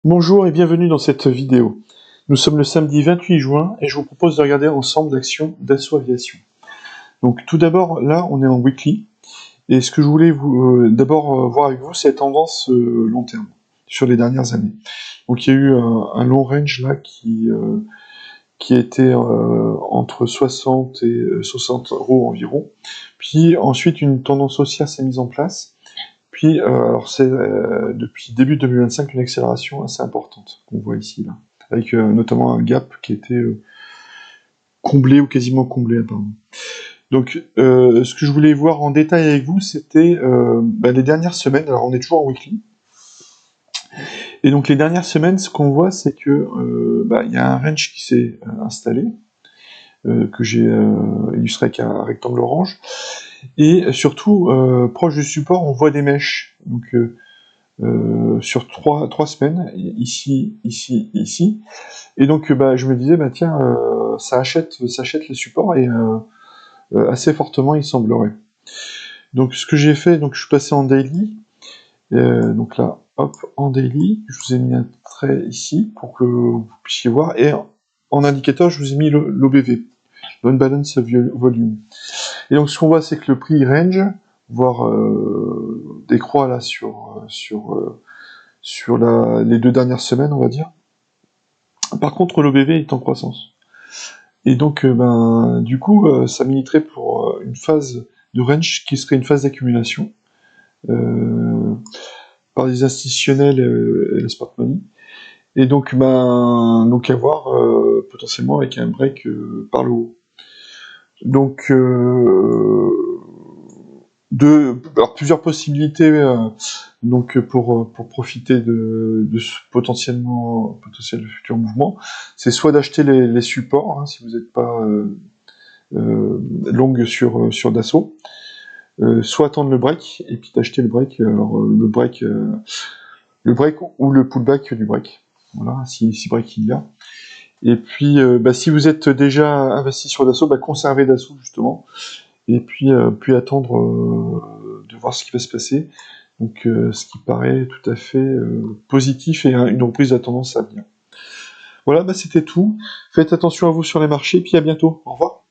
Bonjour et bienvenue dans cette vidéo. Nous sommes le samedi 28 juin et je vous propose de regarder ensemble l'action d'Assaut Aviation. Donc tout d'abord, là on est en weekly, et ce que je voulais d'abord voir avec vous, c'est la tendance long terme, sur les dernières années. Donc il y a eu un long range là qui a été entre 60 et 60 € environ, puis ensuite une tendance haussière s'est mise en place. Puis, alors c'est depuis début 2025 une accélération assez importante qu'on voit ici, là, avec notamment un gap qui était comblé ou quasiment comblé apparemment. Donc, ce que je voulais voir en détail avec vous, c'était les dernières semaines. Alors, on est toujours en weekly, et donc les dernières semaines, ce qu'on voit, c'est que il y a un range qui s'est installé, que j'ai illustré avec un rectangle orange. Et surtout, proche du support, on voit des mèches. Donc, sur trois semaines, ici, ici, ici. Et donc, je me disais, tiens, ça achète les supports, et assez fortement, il semblerait. Donc, ce que j'ai fait, donc je suis passé en daily. Donc là, hop, en daily, je vous ai mis un trait ici pour que vous puissiez voir. Et en indicateur, je vous ai mis l'OBV, l'Unbalance Volume. Et donc, ce qu'on voit, c'est que le prix range, voire des croix là sur les 2 dernières semaines, on va dire. Par contre, l'OBV est en croissance. Et donc, du coup, ça militerait pour une phase de range qui serait une phase d'accumulation par les institutionnels et la smart money. Et donc, à voir potentiellement avec un break par le haut. Donc, plusieurs possibilités pour profiter de ce potentiel futur mouvement. C'est soit d'acheter les supports, si vous n'êtes pas long sur Dassault, soit attendre le break et puis d'acheter le break. Alors le break ou le pullback du break. Voilà, si break il y a. Et puis si vous êtes déjà investi sur Dassault, conservez Dassault justement. Et puis attendre de voir ce qui va se passer. Donc ce qui paraît tout à fait positif et une reprise de la tendance à venir. Voilà, c'était tout. Faites attention à vous sur les marchés, puis à bientôt. Au revoir.